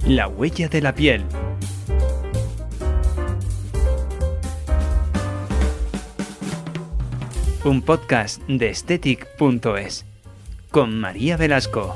La huella de la piel. Un podcast de Aesthetic.es con María Velasco.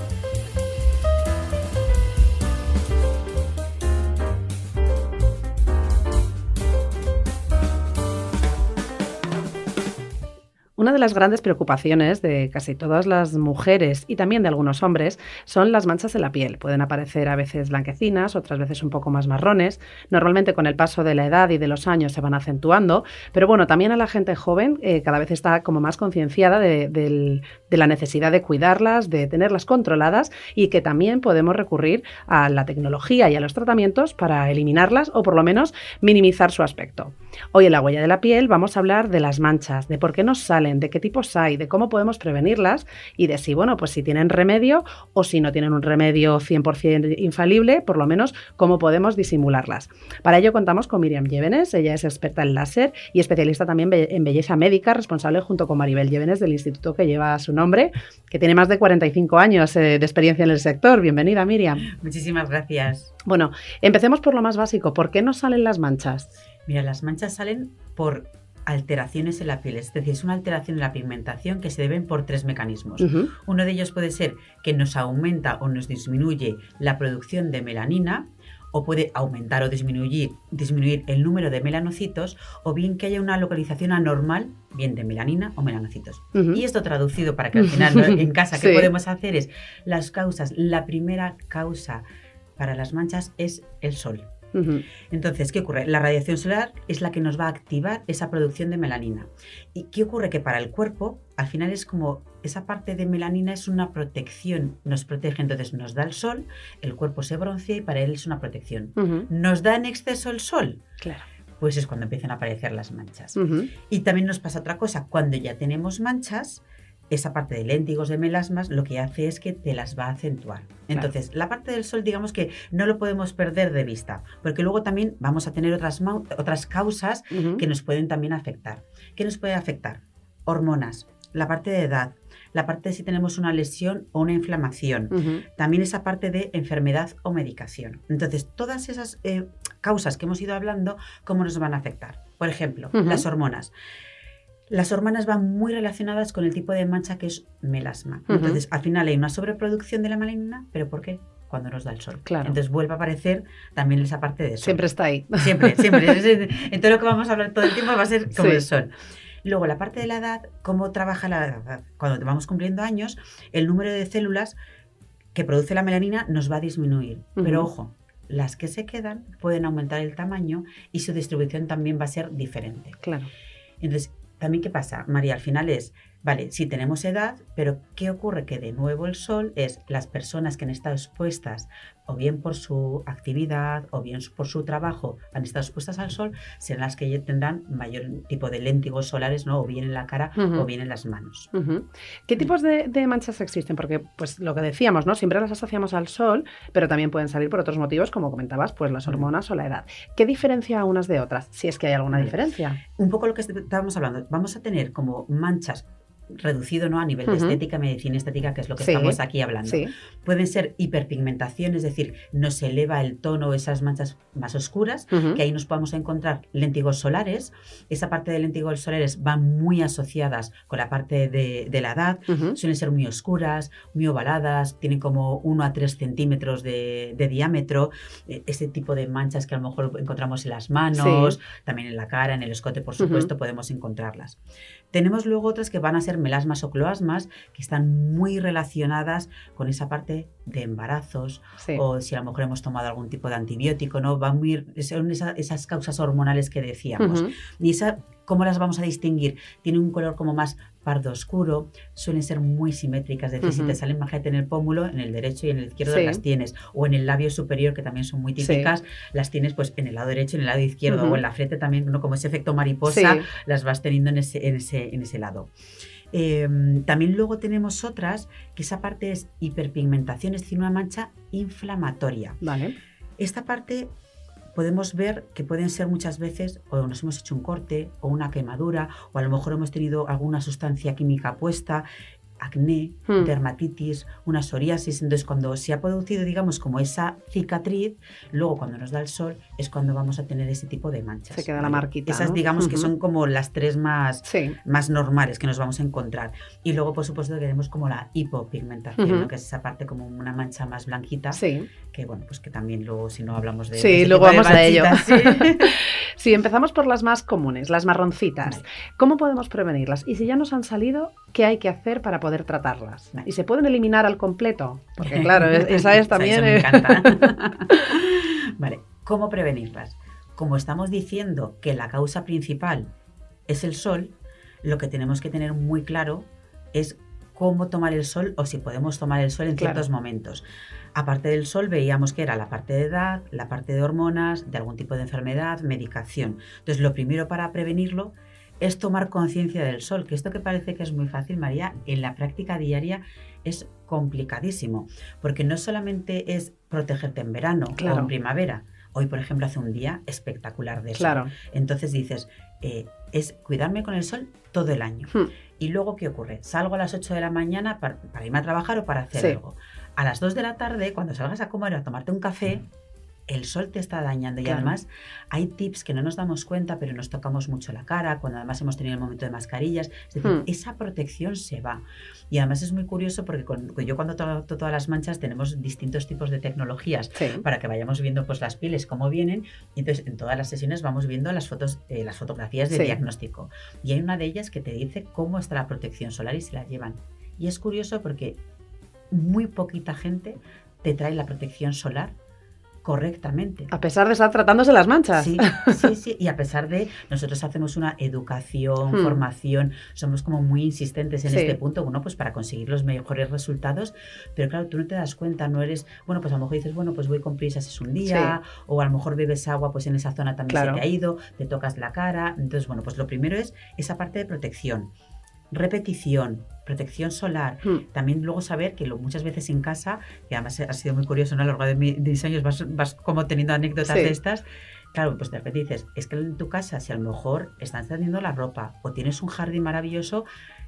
Una de las grandes preocupaciones de casi todas las mujeres y también de algunos hombres son las manchas en la piel. Pueden aparecer a veces blanquecinas, otras veces un poco más marrones. Normalmente con el paso de la edad y de los años se van acentuando, pero bueno, también a la gente joven cada vez está como más concienciada de la necesidad de cuidarlas, de tenerlas controladas y que también podemos recurrir a la tecnología y a los tratamientos para eliminarlas o por lo menos minimizar su aspecto. Hoy en La huella de la piel vamos a hablar de las manchas, de por qué nos salen, de qué tipos hay, de cómo podemos prevenirlas y de si, bueno, pues si tienen remedio o si no tienen un remedio 100% infalible, por lo menos cómo podemos disimularlas. Para ello contamos con Míriam Llévenes, ella es experta en láser y especialista también en belleza médica, responsable junto con Maribel Llévenes del instituto que lleva su nombre, que tiene más de 45 años de experiencia en el sector. Bienvenida, Míriam. Muchísimas gracias. Bueno, empecemos por lo más básico. ¿Por qué nos salen las manchas? Mira, las manchas salen por alteraciones en la piel, es decir, es una alteración de la pigmentación que se deben por tres mecanismos. Uno de ellos puede ser que nos aumenta o nos disminuye la producción de melanina, o puede aumentar o disminuir el número de melanocitos, o bien que haya una localización anormal, bien de melanina o melanocitos. Y esto traducido para que al final en casa, ¿qué podemos hacer? Es las causas. La primera causa para las manchas es el sol. Entonces, ¿qué ocurre? La radiación solar es la que nos va a activar esa producción de melanina. ¿Y qué ocurre? Que para el cuerpo, al final es como esa parte de melanina es una protección, nos protege, entonces nos da el sol, el cuerpo se broncea y para él es una protección. ¿Nos da en exceso el sol? Claro. Pues es cuando empiezan a aparecer las manchas. Y también nos pasa otra cosa, cuando ya tenemos manchas, esa parte de léntigos, de melasmas, lo que hace es que te las va a acentuar. Entonces, la parte del sol, digamos que no lo podemos perder de vista, porque luego también vamos a tener otras causas que nos pueden también afectar. ¿Qué nos puede afectar? Hormonas, la parte de edad, la parte de si tenemos una lesión o una inflamación, también esa parte de enfermedad o medicación. Entonces, todas esas causas que hemos ido hablando, ¿cómo nos van a afectar? Por ejemplo, las hormonas. Las hormonas van muy relacionadas con el tipo de mancha que es melasma. Entonces, al final hay una sobreproducción de la melanina, ¿pero por qué? Cuando nos da el sol. Claro. Entonces vuelve a aparecer también esa parte de sol. Siempre está ahí. Siempre. En todo lo que vamos a hablar todo el tiempo va a ser como el sol. Luego, la parte de la edad, cómo trabaja la edad. Cuando vamos cumpliendo años, el número de células que produce la melanina nos va a disminuir. Pero ojo, las que se quedan pueden aumentar el tamaño y su distribución también va a ser diferente. Claro. Entonces, también, ¿qué pasa, María? Al final es, vale, sí tenemos edad, pero ¿qué ocurre? Que de nuevo el sol es las personas que han estado expuestas, o bien por su actividad, o bien por su trabajo, han estado expuestas al sol, serán las que tendrán mayor tipo de léntigos solares, ¿no? O bien en la cara o bien en las manos. ¿Qué tipos de manchas existen? Porque, pues lo que decíamos, ¿no? Siempre las asociamos al sol, pero también pueden salir por otros motivos, como comentabas, pues las hormonas o la edad. ¿Qué diferencia unas de otras? Si es que hay alguna diferencia. Un poco lo que estábamos hablando. Vamos a tener como manchas reducido, ¿no? A nivel de estética, medicina estética, que es lo que estamos aquí hablando. Pueden ser hiperpigmentación, es decir, nos eleva el tono, esas manchas más oscuras, que ahí nos podemos encontrar léntigos solares. Esa parte de léntigos solares van muy asociadas con la parte de la edad, suelen ser muy oscuras, muy ovaladas, tienen como 1 a 3 centímetros de diámetro, ese tipo de manchas que a lo mejor encontramos en las manos, también en la cara, en el escote, por supuesto, podemos encontrarlas. Tenemos luego otras que van a ser melasmas o cloasmas, que están muy relacionadas con esa parte de embarazos, o si a lo mejor hemos tomado algún tipo de antibiótico, ¿no? Son esas causas hormonales que decíamos. Y ¿cómo las vamos a distinguir? Tienen un color como más pardo oscuro, suelen ser muy simétricas, es decir, si te salen, imagínate, en el pómulo, en el derecho y en el izquierdo las tienes, o en el labio superior, que también son muy típicas, las tienes pues en el lado derecho y en el lado izquierdo, o en la frente también, ¿no? Como ese efecto mariposa, las vas teniendo en ese lado. También luego tenemos otras que esa parte es hiperpigmentación, es decir, una mancha inflamatoria. Vale. Esta parte podemos ver que pueden ser muchas veces o nos hemos hecho un corte o una quemadura, o a lo mejor hemos tenido alguna sustancia química puesta. acné, dermatitis, una psoriasis. Entonces, cuando se ha producido, digamos, como esa cicatriz, luego cuando nos da el sol es cuando vamos a tener ese tipo de manchas. Se queda la marquita, esas, ¿no? digamos, que son como las 3 más normales que nos vamos a encontrar. Y luego, por supuesto, tenemos como la hipopigmentación, ¿no? Que es esa parte como una mancha más blanquita, que bueno, pues que también luego, si no hablamos de... Sí, luego vamos a ello. Sí, empezamos por las más comunes, las marroncitas. Vale. ¿Cómo podemos prevenirlas? Y si ya nos han salido, ¿qué hay que hacer para poder tratarlas? Vale. ¿Y se pueden eliminar al completo? Porque claro, esa es también... Eso me encanta. Vale, ¿cómo prevenirlas? Como estamos diciendo que la causa principal es el sol, lo que tenemos que tener muy claro es cómo tomar el sol o si podemos tomar el sol en ciertos momentos. Aparte del sol veíamos que era la parte de edad, la parte de hormonas, de algún tipo de enfermedad, medicación. Entonces lo primero para prevenirlo es tomar conciencia del sol, que esto que parece que es muy fácil, María, en la práctica diaria es complicadísimo, porque no solamente es protegerte en verano o en primavera. Hoy, por ejemplo, hace un día espectacular de sol. Entonces dices, es cuidarme con el sol todo el año. Y luego, ¿qué ocurre? Salgo a las 8 de la mañana para irme a trabajar o para hacer algo. A las 2 de la tarde, cuando salgas a comer o a tomarte un café, el sol te está dañando. Y además hay tips que no nos damos cuenta, pero nos tocamos mucho la cara, cuando además hemos tenido el momento de mascarillas. Es decir, esa protección se va. Y además es muy curioso porque yo cuando trato todas las manchas tenemos distintos tipos de tecnologías para que vayamos viendo pues las pieles cómo vienen. Y entonces en todas las sesiones vamos viendo las fotografías de diagnóstico. Y hay una de ellas que te dice cómo está la protección solar y se la llevan. Y es curioso porque muy poquita gente te trae la protección solar correctamente. A pesar de estar tratándose las manchas. Sí. Y a pesar de, nosotros hacemos una educación, formación, somos como muy insistentes en este punto, bueno, pues para conseguir los mejores resultados, pero claro, tú no te das cuenta, no eres, bueno, pues a lo mejor dices, bueno, pues voy con prisas, es un día, o a lo mejor bebes agua, pues en esa zona también se te ha ido, te tocas la cara. Entonces, bueno, pues lo primero es esa parte de protección. Repetición, protección solar. También luego saber que muchas veces en casa, que además ha sido muy curioso, ¿no? A lo largo de mis años vas como teniendo anécdotas de estas. Claro, pues de repente dices, es que en tu casa, si a lo mejor estás tendiendo la ropa o tienes un jardín maravilloso,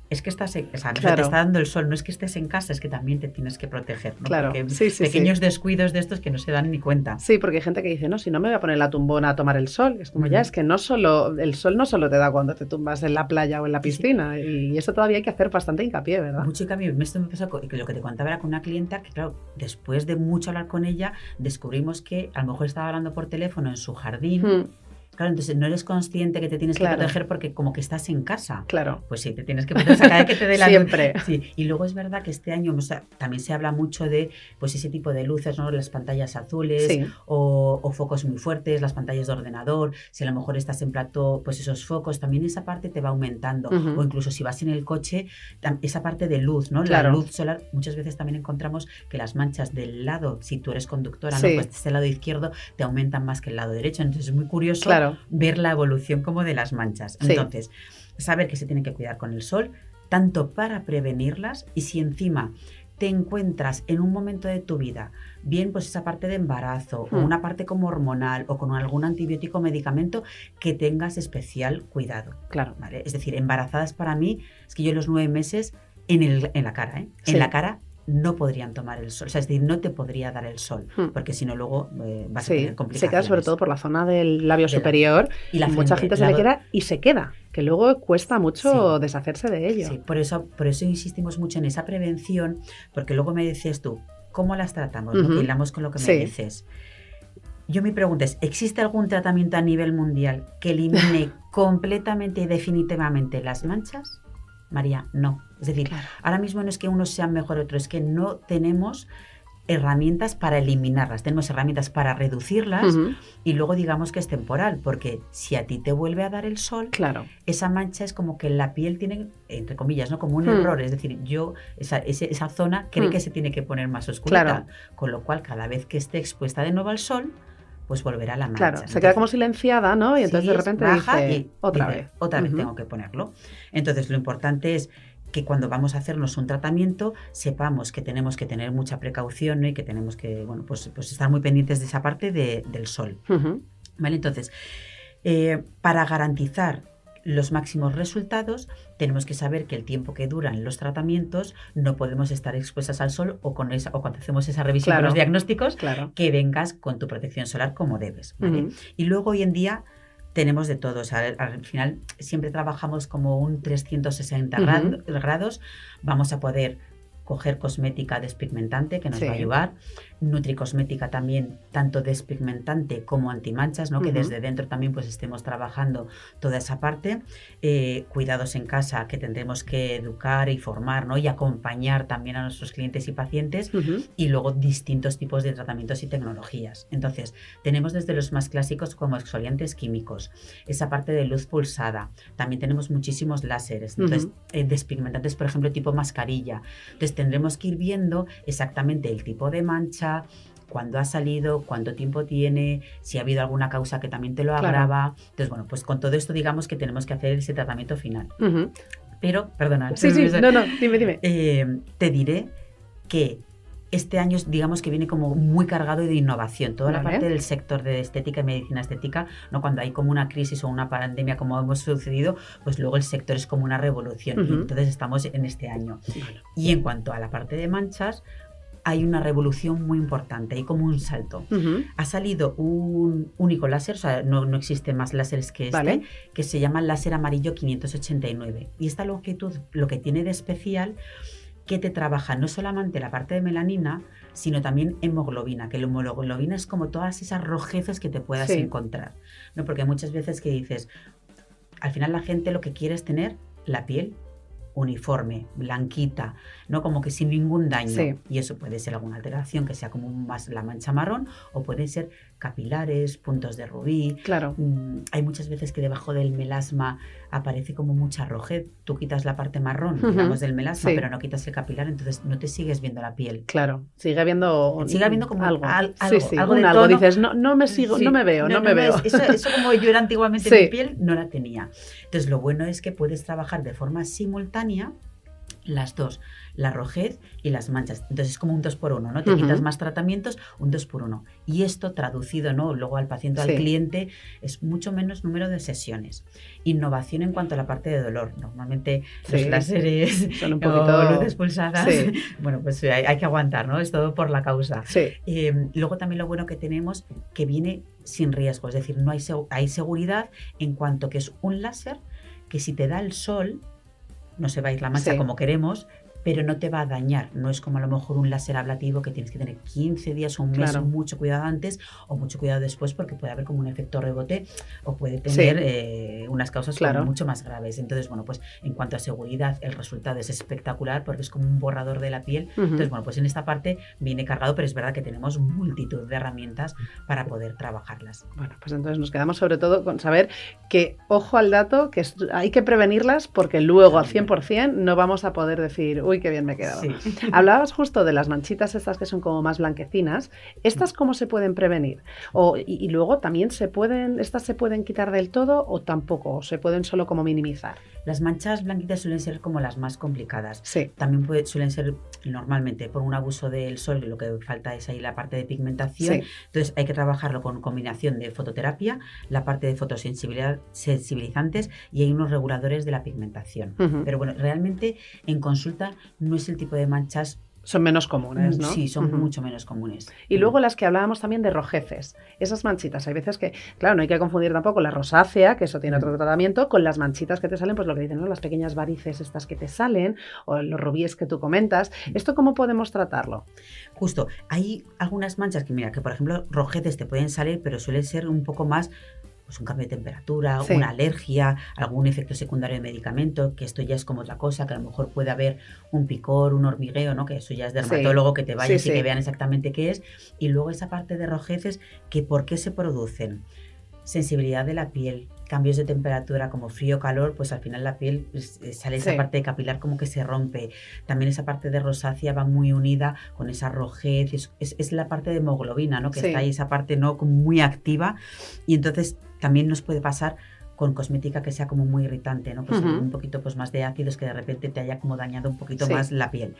es que estás, te está dando el sol, no es que estés en casa, es que también te tienes que proteger, ¿no? Claro, porque pequeños descuidos de estos que no se dan ni cuenta. Sí, porque hay gente que dice, no, si no me voy a poner la tumbona a tomar el sol. Es como es que el sol no solo te da cuando te tumbas en la playa o en la piscina, y eso todavía hay que hacer bastante hincapié, ¿verdad? Mucho hincapié. Esto me pasó, que lo que te contaba era con una clienta que, claro, después de mucho hablar con ella, descubrimos que a lo mejor estaba hablando por teléfono en su jardín. Claro, entonces no eres consciente que te tienes que proteger porque como que estás en casa. Claro. Pues sí, te tienes que proteger cada vez que te dé la Siempre. luz. Sí. Y luego es verdad que este año también se habla mucho de pues ese tipo de luces, ¿no? Las pantallas azules o focos muy fuertes, las pantallas de ordenador. Si a lo mejor estás en plató, pues esos focos, también esa parte te va aumentando. O incluso si vas en el coche, esa parte de luz, ¿no? La luz solar, muchas veces también encontramos que las manchas del lado, si tú eres conductora, ¿no? Pues este lado izquierdo te aumentan más que el lado derecho. Entonces es muy curioso ver la evolución como de las manchas. Entonces, saber que se tiene que cuidar con el sol, tanto para prevenirlas, y si encima te encuentras en un momento de tu vida, bien pues esa parte de embarazo o una parte como hormonal o con algún antibiótico o medicamento, que tengas especial cuidado. Claro. ¿Vale? Es decir, embarazadas para mí, es que yo los 9 meses en la cara, en la cara no podrían tomar el sol, o sea, es decir, no te podría dar el sol, porque si no luego vas a tener complicaciones. Se queda sobre todo por la zona del labio superior, y mucha gente se le queda y se queda, que luego cuesta mucho deshacerse de ello. Sí, por eso insistimos mucho en esa prevención, porque luego me decías tú, ¿cómo las tratamos? Que hilamos con lo que me dices. Yo mi pregunta es, ¿existe algún tratamiento a nivel mundial que elimine completamente y definitivamente las manchas? María, no. Es decir, ahora mismo no es que unos sean mejor que otros, es que no tenemos herramientas para eliminarlas, tenemos herramientas para reducirlas y luego digamos que es temporal, porque si a ti te vuelve a dar el sol, esa mancha es como que la piel tiene, entre comillas, ¿no? Como un error, es decir, esa zona cree que se tiene que poner más oscura, con lo cual cada vez que esté expuesta de nuevo al sol, pues volverá la mancha. Claro, entonces, se queda como silenciada, ¿no? Y entonces de repente baja dice, y otra vez tengo que ponerlo. Entonces lo importante es que cuando vamos a hacernos un tratamiento sepamos que tenemos que tener mucha precaución, ¿no? Y que tenemos que, bueno, pues estar muy pendientes de esa parte del sol. ¿Vale? Entonces, para garantizar los máximos resultados, tenemos que saber que el tiempo que duran los tratamientos no podemos estar expuestas al sol o cuando hacemos esa revisión con los diagnósticos, que vengas con tu protección solar como debes, ¿vale? Y luego hoy en día tenemos de todo, o sea, al final siempre trabajamos como un 360 grados, vamos a poder coger cosmética despigmentante que nos va a ayudar, nutricosmética también, tanto despigmentante como antimanchas, ¿no? Que desde dentro también pues estemos trabajando toda esa parte, cuidados en casa que tendremos que educar y formar, ¿no? Y acompañar también a nuestros clientes y pacientes, y luego distintos tipos de tratamientos y tecnologías. Entonces, tenemos desde los más clásicos como exfoliantes químicos, esa parte de luz pulsada, también tenemos muchísimos láseres, entonces despigmentantes, por ejemplo, tipo mascarilla. Entonces, tendremos que ir viendo exactamente el tipo de mancha, cuándo ha salido, cuánto tiempo tiene, si ha habido alguna causa que también te lo agrava. Entonces, bueno, pues con todo esto digamos que tenemos que hacer ese tratamiento final. Pero, perdona. Sí, dime. Te diré que este año digamos que viene como muy cargado de innovación. Toda la parte del sector de estética y medicina estética, ¿no? Cuando hay como una crisis o una pandemia como hemos sucedido, pues luego el sector es como una revolución. Y entonces estamos en este año. Y en cuanto a la parte de manchas, hay una revolución muy importante, hay como un salto. Ha salido un único láser, o sea, no existen más láseres que este, que se llama láser amarillo 589. Y esta longitud lo que tiene de especial que te trabaja no solamente la parte de melanina, sino también hemoglobina, que la hemoglobina es como todas esas rojezas que te puedas encontrar, ¿no? Porque muchas veces que dices, al final la gente lo que quiere es tener la piel uniforme, blanquita, ¿no? Como que sin ningún daño. Y eso puede ser alguna alteración que sea como más la mancha marrón, o pueden ser capilares, puntos de rubí. Hay muchas veces que debajo del melasma aparece como mucha rojez. Tú quitas la parte marrón, digamos, del melasma, pero no quitas el capilar, entonces no te sigues viendo la piel. Sigue habiendo como algo. Algo de tono. Dices, no me sigo, no me veo. Eso como yo era antiguamente mi piel, no la tenía. Entonces lo bueno es que puedes trabajar de forma simultánea las dos, la rojez y las manchas. Entonces es como un 2x1, ¿no? Te quitas más tratamientos, un 2x1. Y esto traducido, ¿no? Luego al paciente, al cliente, es mucho menos número de sesiones. Innovación en cuanto a la parte de dolor. Normalmente los láseres son un poquito luces pulsadas. Bueno, pues hay que aguantar, ¿no? Es todo por la causa. Luego también lo bueno que tenemos que viene sin riesgo. Es decir, no hay seguridad en cuanto que es un láser que si te da el sol no se va a ir la mancha como queremos, pero no te va a dañar. No es como a lo mejor un láser ablativo que tienes que tener 15 días o un mes, mucho cuidado antes o mucho cuidado después, porque puede haber como un efecto rebote o puede tener unas causas como mucho más graves. Entonces, bueno, pues en cuanto a seguridad, el resultado es espectacular porque es como un borrador de la piel. Entonces, bueno, pues en esta parte viene cargado, pero es verdad que tenemos multitud de herramientas para poder trabajarlas. Bueno, pues entonces nos quedamos sobre todo con saber que, ojo al dato, que hay que prevenirlas porque luego al 100% no vamos a poder decir, uy, qué bien me he quedado. Hablabas justo de las manchitas estas que son como más blanquecinas. ¿Estas cómo se pueden prevenir? Y luego también ¿estas se pueden quitar del todo o tampoco? ¿O se pueden solo como minimizar? Las manchas blanquitas suelen ser como las más complicadas. También suelen ser normalmente por un abuso del sol, lo que falta es ahí la parte de pigmentación. Entonces hay que trabajarlo con combinación de fototerapia, la parte de fotosensibilizantes y hay unos reguladores de la pigmentación. Pero bueno, realmente en consulta no es el tipo de manchas. Son menos comunes, ¿no? Sí, son mucho menos comunes. Y luego las que hablábamos también de rojeces. Esas manchitas, hay veces que, claro, no hay que confundir tampoco la rosácea, que eso tiene otro tratamiento, con las manchitas que te salen, pues lo que dicen, ¿no? Las pequeñas varices estas que te salen, o los rubíes que tú comentas. ¿Esto cómo podemos tratarlo? Justo, hay algunas manchas que, mira, que por ejemplo, rojeces te pueden salir, pero suelen ser un poco más pues un cambio de temperatura, una alergia, algún efecto secundario de medicamento, que esto ya es como otra cosa, que a lo mejor puede haber un picor, un hormigueo, ¿no? Que eso ya es dermatólogo, que te vayas y que vean exactamente qué es. Y luego esa parte de rojeces, que ¿por qué se producen? Sensibilidad de la piel, cambios de temperatura como frío, calor, pues al final la piel sale esa parte de capilar como que se rompe. También esa parte de rosácea va muy unida con esa rojez, es la parte de hemoglobina, ¿no? Que está ahí esa parte no como muy activa, y entonces también nos puede pasar con cosmética que sea como muy irritante, ¿no? Pues un poquito pues más de ácidos que de repente te haya como dañado un poquito más la piel.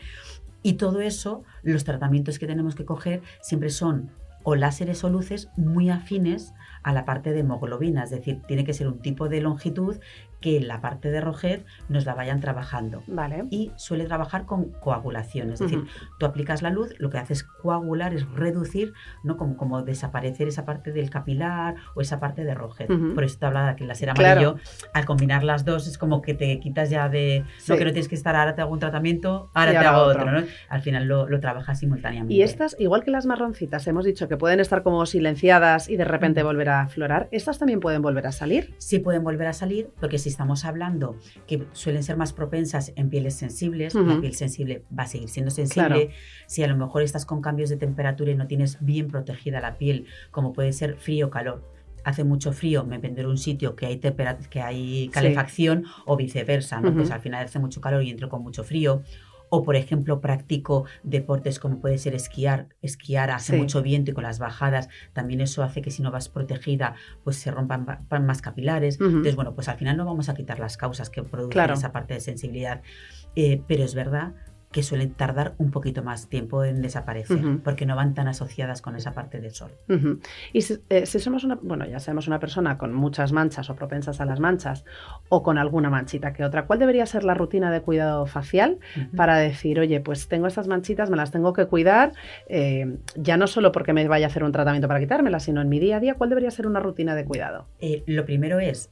Y todo eso, los tratamientos que tenemos que coger siempre son o láseres o luces muy afines a la parte de hemoglobina, es decir, tiene que ser un tipo de longitud que la parte de rojez nos la vayan trabajando. Vale. Y suele trabajar con coagulación, es decir, tú aplicas la luz, lo que hace es coagular, es reducir, ¿no? Como desaparecer esa parte del capilar o esa parte de rojez. Por eso te hablaba de que el láser amarillo, al combinar las dos, es como que te quitas ya de no, que no tienes que estar, ahora te hago un tratamiento, ahora te hago otro, ¿no? Al final lo trabajas simultáneamente. Y estas, igual que las marroncitas, hemos dicho que pueden estar como silenciadas y de repente volver a aflorar, ¿estas también pueden volver a salir? Sí, pueden volver a salir, porque si estamos hablando que suelen ser más propensas en pieles sensibles, la piel sensible va a seguir siendo sensible. Si a lo mejor estás con cambios de temperatura y no tienes bien protegida la piel, como puede ser frío o calor. Hace mucho frío, me vendré a un sitio que hay calefacción, o viceversa, ¿no? Pues al final hace mucho calor y entro con mucho frío. O, por ejemplo, practico deportes como puede ser esquiar. Esquiar hace mucho viento y con las bajadas también eso hace que si no vas protegida, pues se rompan más capilares. Entonces, bueno, pues al final no vamos a quitar las causas que producen esa parte de sensibilidad. Pero es verdad que suelen tardar un poquito más tiempo en desaparecer, porque no van tan asociadas con esa parte del sol. Y si somos ya seamos una persona con muchas manchas o propensas a las manchas, o con alguna manchita que otra, ¿cuál debería ser la rutina de cuidado facial para decir, oye, pues tengo estas manchitas, me las tengo que cuidar, ya no solo porque me vaya a hacer un tratamiento para quitármelas, sino en mi día a día, ¿cuál debería ser una rutina de cuidado? Lo primero es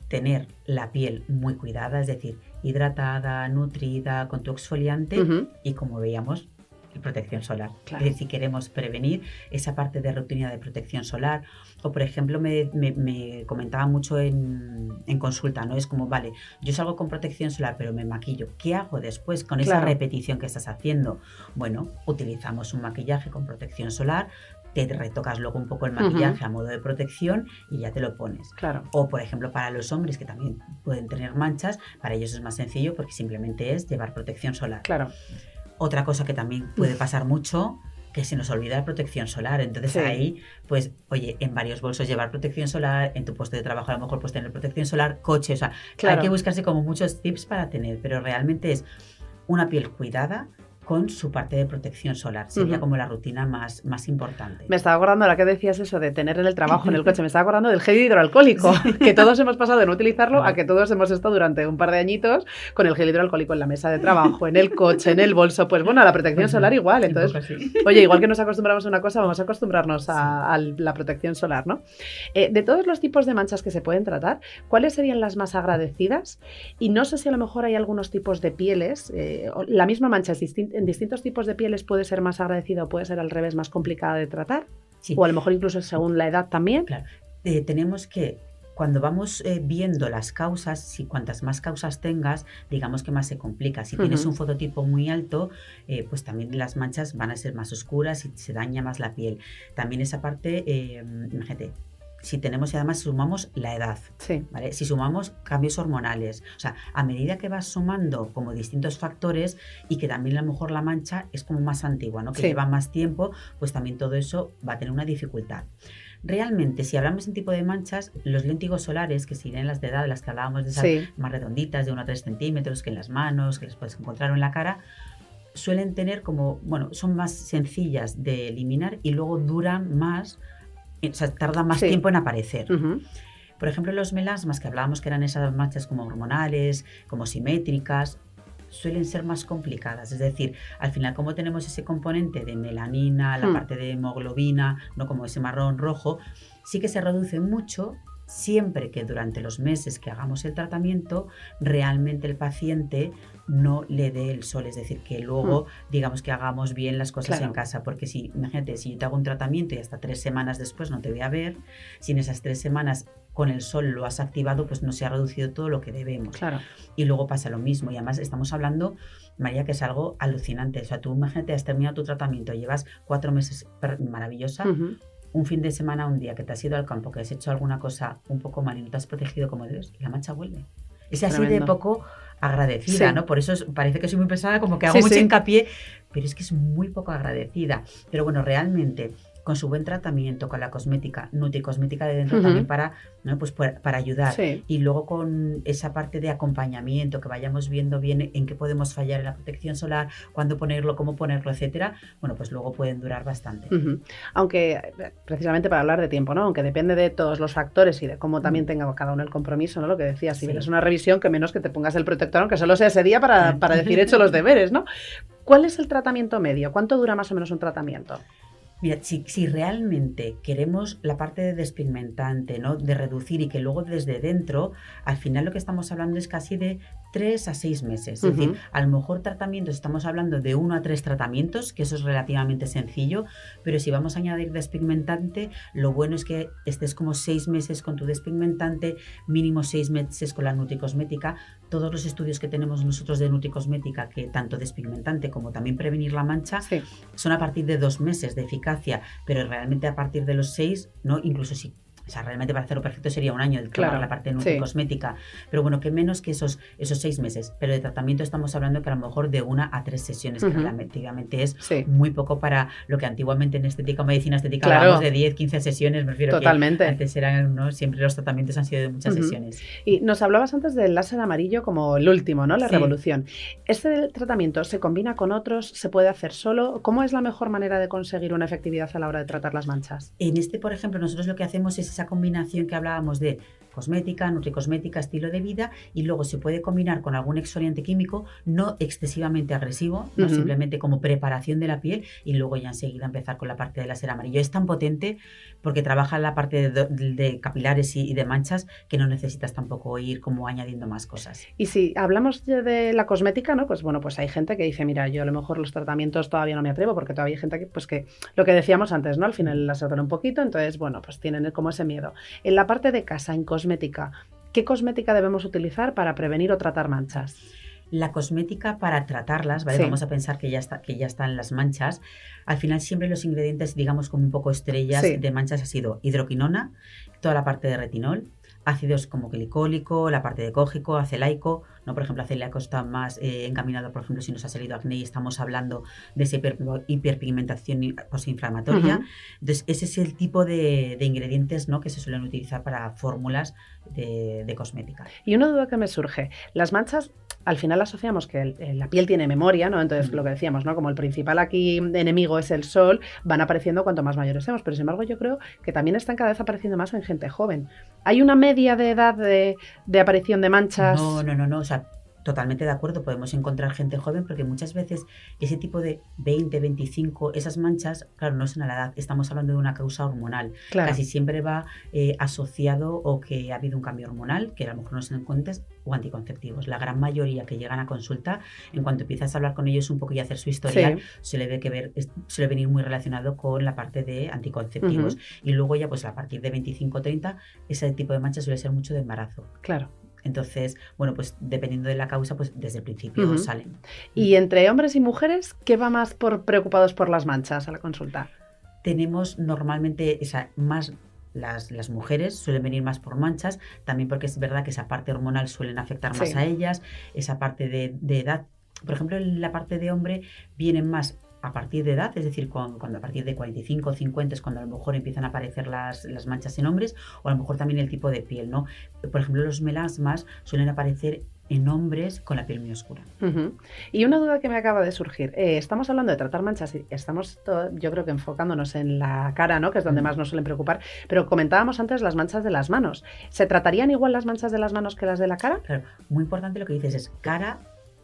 tener la piel muy cuidada, es decir, hidratada, nutrida, con tu exfoliante y, como veíamos, protección solar. Es decir, si queremos prevenir esa parte de rutina de protección solar, o por ejemplo me comentaba mucho en consulta, ¿no? Es como, vale, yo salgo con protección solar pero me maquillo, ¿qué hago después con esa repetición que estás haciendo? Bueno, utilizamos un maquillaje con protección solar, te retocas luego un poco el maquillaje a modo de protección y ya te lo pones. O, por ejemplo, para los hombres que también pueden tener manchas, para ellos es más sencillo porque simplemente es llevar protección solar. Otra cosa que también puede pasar mucho, que se nos olvida la protección solar. Entonces ahí, pues, oye, en varios bolsos llevar protección solar, en tu puesto de trabajo a lo mejor pues tener protección solar, coche, o sea, hay que buscarse como muchos tips para tener, pero realmente es una piel cuidada con su parte de protección solar. Sería como la rutina más importante. Me estaba acordando, ahora que decías eso de tener en el trabajo, en el coche, me estaba acordando del gel hidroalcohólico, que todos hemos pasado de no utilizarlo a que todos hemos estado durante un par de añitos con el gel hidroalcohólico en la mesa de trabajo, en el coche, en el bolso. Pues bueno, a la protección solar igual. Entonces, oye, igual que nos acostumbramos a una cosa, vamos a acostumbrarnos a la protección solar, ¿no? De todos los tipos de manchas que se pueden tratar, ¿cuáles serían las más agradecidas? Y no sé si a lo mejor hay algunos tipos de pieles, la misma mancha es en distintos tipos de pieles puede ser más agradecida o puede ser al revés más complicada de tratar, o a lo mejor incluso según la edad también. Tenemos que, cuando vamos viendo las causas, si cuantas más causas tengas, digamos que más se complica. Si tienes un fototipo muy alto, pues también las manchas van a ser más oscuras y se daña más la piel. También esa parte, imagínate, si tenemos y además sumamos la edad, ¿vale? Si sumamos cambios hormonales, o sea, a medida que vas sumando como distintos factores y que también a lo mejor la mancha es como más antigua, ¿no? Que lleva más tiempo, pues también todo eso va a tener una dificultad. Realmente, si hablamos en tipo de manchas, los léntigos solares, que serían las de edad, de las que hablábamos, de esas más redonditas, de 1 a 3 centímetros, que en las manos, que les puedes encontrar en la cara, suelen tener como, bueno, son más sencillas de eliminar y luego duran más. O sea, tarda más tiempo en aparecer. Por ejemplo, los melasmas, que hablábamos que eran esas manchas como hormonales, como simétricas, suelen ser más complicadas. Es decir, al final, como tenemos ese componente de melanina, la parte de hemoglobina, no como ese marrón rojo, sí que se reduce mucho siempre que durante los meses que hagamos el tratamiento realmente el paciente no le dé el sol, es decir, que luego digamos que hagamos bien las cosas en casa, porque si, imagínate, si yo te hago un tratamiento y hasta 3 semanas después no te voy a ver, si en esas 3 semanas con el sol lo has activado, pues no se ha reducido todo lo que debemos. Y luego pasa lo mismo, y además estamos hablando, María, que es algo alucinante. O sea, tú imagínate, has terminado tu tratamiento, llevas 4 meses maravillosa, un fin de semana, un día que te has ido al campo, que has hecho alguna cosa un poco mal y no te has protegido como Dios, y la mancha vuelve. Es así de poco agradecida, ¿no? Por eso parece que soy muy pesada, como que hago mucho hincapié, pero es que es muy poco agradecida. Pero bueno, realmente con su buen tratamiento, con la cosmética, nutricosmética de dentro también para, ¿no? Pues para ayudar. Sí. Y luego con esa parte de acompañamiento, que vayamos viendo bien en qué podemos fallar en la protección solar, cuándo ponerlo, cómo ponerlo, etcétera, bueno, pues luego pueden durar bastante. Aunque, precisamente para hablar de tiempo, ¿no? Aunque depende de todos los factores y de cómo también tenga cada uno el compromiso, ¿no? Lo que decías, si vienes una revisión, que menos que te pongas el protector, aunque solo sea ese día para decir hecho los deberes, ¿no? ¿Cuál es el tratamiento medio? ¿Cuánto dura más o menos un tratamiento? Mira, si realmente queremos la parte de despigmentante, ¿no? De reducir y que luego desde dentro, al final lo que estamos hablando es casi de 3 a 6 meses. Es decir, a lo mejor tratamientos, estamos hablando de 1 a 3 tratamientos, que eso es relativamente sencillo, pero si vamos a añadir despigmentante, lo bueno es que estés como 6 meses con tu despigmentante, mínimo 6 meses con la nutricosmética. Todos los estudios que tenemos nosotros de nutricosmética, que tanto despigmentante como también prevenir la mancha, son a partir de 2 meses de eficacia, pero realmente a partir de los 6, ¿no? Incluso si, o sea, realmente para hacerlo perfecto sería un año de tomar la parte de nutricosmética, pero bueno, que menos que esos 6 meses, pero de tratamiento estamos hablando que a lo mejor de 1 a 3 sesiones, que relativamente es muy poco para lo que antiguamente en estética o medicina estética hablábamos de 10, 15 sesiones, me refiero que antes eran, ¿no? Siempre los tratamientos han sido de muchas sesiones. Y nos hablabas antes del láser amarillo como el último, ¿no? La revolución. ¿Este tratamiento se combina con otros? ¿Se puede hacer solo? ¿Cómo es la mejor manera de conseguir una efectividad a la hora de tratar las manchas? En este, por ejemplo, nosotros lo que hacemos es esa combinación que hablábamos de cosmética, nutricosmética, estilo de vida, y luego se puede combinar con algún exfoliante químico no excesivamente agresivo, no simplemente como preparación de la piel, y luego ya enseguida empezar con la parte de láser amarillo. Es tan potente porque trabaja la parte de capilares y de manchas que no necesitas tampoco ir como añadiendo más cosas. Y si hablamos de la cosmética, ¿no? Pues bueno, pues hay gente que dice, mira, yo a lo mejor los tratamientos todavía no me atrevo, porque todavía hay gente que, pues que lo que decíamos antes, ¿no? Al final el láser duele un poquito, entonces, bueno, pues tienen como ese miedo. En la parte de casa, en cosmética, ¿qué cosmética debemos utilizar para prevenir o tratar manchas? La cosmética para tratarlas, ¿vale? Vamos a pensar que ya están las manchas. Al final siempre los ingredientes, digamos, como un poco estrellas de manchas ha sido hidroquinona, toda la parte de retinol, ácidos como glicólico, la parte de cógico, acelaico, ¿no? Por ejemplo, acelaico está más encaminado, por ejemplo, si nos ha salido acné y estamos hablando de esa hiperpigmentación postinflamatoria. Entonces, ese es el tipo de ingredientes, ¿no? Que se suelen utilizar para fórmulas de cosmética. Y una duda que me surge, las manchas, al final asociamos que la piel tiene memoria, ¿no? Entonces, lo que decíamos, ¿no? Como el principal aquí enemigo es el sol, van apareciendo cuanto más mayores seamos, pero sin embargo yo creo que también están cada vez apareciendo más en gente joven. ¿Hay una media de edad de aparición de manchas? No, o sea, totalmente de acuerdo, podemos encontrar gente joven porque muchas veces ese tipo de 20, 25, esas manchas, claro, no son a la edad, estamos hablando de una causa hormonal. Casi siempre va asociado o que ha habido un cambio hormonal, que a lo mejor no se dan cuenta, o anticonceptivos. La gran mayoría que llegan a consulta, en cuanto empiezas a hablar con ellos un poco y hacer su historial, suele venir muy relacionado con la parte de anticonceptivos. Y luego ya, pues a partir de 25 o 30, ese tipo de manchas suele ser mucho de embarazo. Claro. Entonces, bueno, pues dependiendo de la causa, pues desde el principio salen. ¿Y entre hombres y mujeres, qué va más preocupados por las manchas a la consulta? Tenemos normalmente más... Las mujeres suelen venir más por manchas, también porque es verdad que esa parte hormonal suelen afectar más a ellas, esa parte de edad. Por ejemplo, en la parte de hombre vienen más a partir de edad, es decir, cuando a partir de 45 o 50 es cuando a lo mejor empiezan a aparecer las manchas en hombres, o a lo mejor también el tipo de piel, ¿no? Por ejemplo, los melasmas suelen aparecer en hombres con la piel muy oscura. Y una duda que me acaba de surgir. Estamos hablando de tratar manchas y estamos, yo creo que enfocándonos en la cara, ¿no? Que es donde más nos suelen preocupar, pero comentábamos antes las manchas de las manos. ¿Se tratarían igual las manchas de las manos que las de la cara? Claro, muy importante lo que dices, es cara,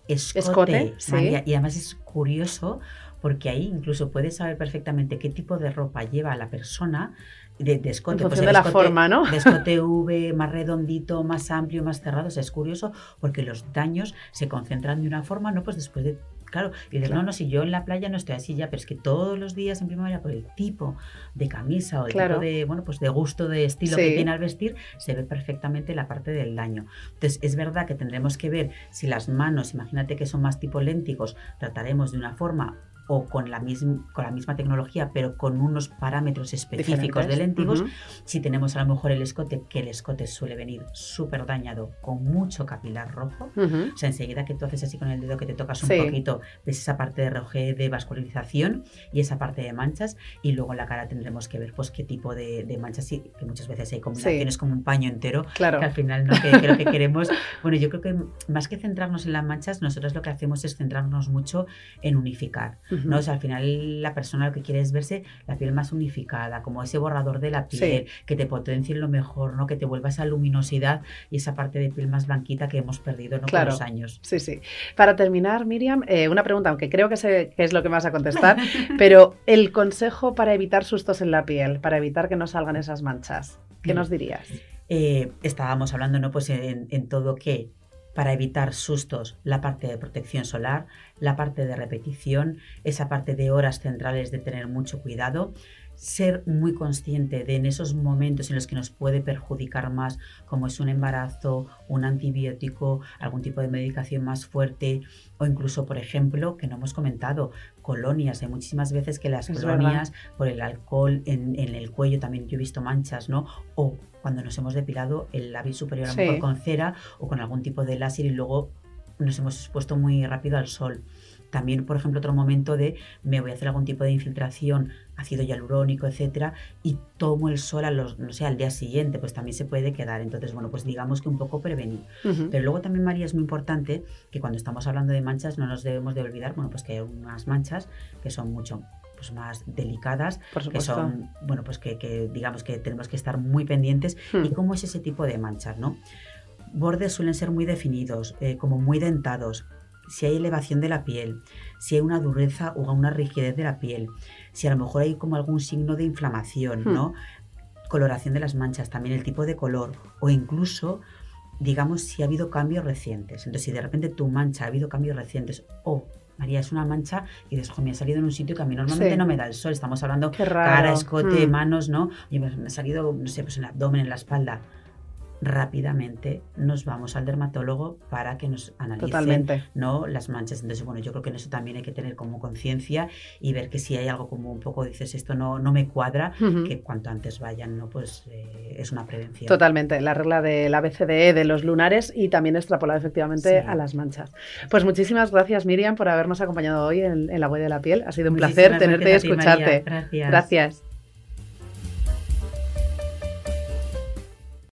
escote María, y además es curioso porque ahí incluso puedes saber perfectamente qué tipo de ropa lleva la persona de escote. En función de la forma, ¿no? De escote V, más redondito, más amplio, más cerrado. O sea, es curioso porque los daños se concentran de una forma, ¿no? Pues después de... Claro, y dices, no, si yo en la playa no estoy así ya, pero es que todos los días en primavera, por el tipo de camisa o el tipo de, bueno, pues de gusto, de estilo que tiene al vestir, se ve perfectamente la parte del daño. Entonces, es verdad que tendremos que ver si las manos, imagínate que son más tipo léntigos, trataremos de una forma o con la misma tecnología, pero con unos parámetros específicos de lentigos. Si tenemos a lo mejor el escote, que el escote suele venir súper dañado, con mucho capilar rojo, o sea, enseguida que tú haces así con el dedo, que te tocas un poquito, ves esa parte de rojez, de vascularización y esa parte de manchas, y luego en la cara tendremos que ver pues qué tipo de manchas, que muchas veces hay combinaciones como un paño entero, que al final no que lo que queremos. Bueno, yo creo que más que centrarnos en las manchas, nosotros lo que hacemos es centrarnos mucho en unificar, ¿no? O sea, al final la persona lo que quiere es verse la piel más unificada, como ese borrador de la piel, que te potencie lo mejor, ¿no? Que te vuelva esa luminosidad y esa parte de piel más blanquita que hemos perdido, ¿no? Con los años. Sí, sí. Para terminar, Miriam, una pregunta, aunque creo que sé qué es lo que me vas a contestar, pero el consejo para evitar sustos en la piel, para evitar que no salgan esas manchas, ¿qué nos dirías? Estábamos hablando, ¿no? Pues en todo que para evitar sustos, la parte de protección solar, la parte de repetición, esa parte de horas centrales de tener mucho cuidado, ser muy consciente de en esos momentos en los que nos puede perjudicar más, como es un embarazo, un antibiótico, algún tipo de medicación más fuerte, o incluso, por ejemplo, que no hemos comentado, colonias. Hay muchísimas veces que las colonias, por el alcohol en el cuello, también yo he visto manchas, ¿no? O cuando nos hemos depilado el labio superior a lo mejor con cera o con algún tipo de láser y luego nos hemos expuesto muy rápido al sol. También, por ejemplo, otro momento de me voy a hacer algún tipo de infiltración, ácido hialurónico, etcétera, y tomo el sol al día siguiente, pues también se puede quedar. Entonces, bueno, pues digamos que un poco prevenir. Pero luego también, María, es muy importante que cuando estamos hablando de manchas no nos debemos de olvidar, bueno, pues que hay unas manchas que son mucho pues más delicadas, que son, bueno, pues que digamos que tenemos que estar muy pendientes. ¿Y cómo es ese tipo de manchas, no? Bordes suelen ser muy definidos, como muy dentados. Si hay elevación de la piel, si hay una dureza o una rigidez de la piel, si a lo mejor hay como algún signo de inflamación, ¿no? Coloración de las manchas, también el tipo de color, o incluso, digamos, si ha habido cambios recientes. Entonces, si de repente tu mancha ha habido cambios recientes, o María, es una mancha y dices, me ha salido en un sitio que a mí normalmente no me da el sol. Estamos hablando cara, escote, manos, ¿no? Y me ha salido, no sé, pues en el abdomen, en la espalda. Rápidamente nos vamos al dermatólogo para que nos analicen, ¿no? Las manchas. Entonces, bueno, yo creo que en eso también hay que tener como conciencia y ver que si hay algo como un poco, dices, esto no me cuadra, que cuanto antes vayan, ¿no? Pues es una prevención. Totalmente, la regla del ABCDE de los lunares y también extrapolado efectivamente a las manchas. Pues muchísimas gracias, Miriam, por habernos acompañado hoy en La Huella de la Piel. Ha sido un placer tenerte y escucharte. María. Gracias. Gracias.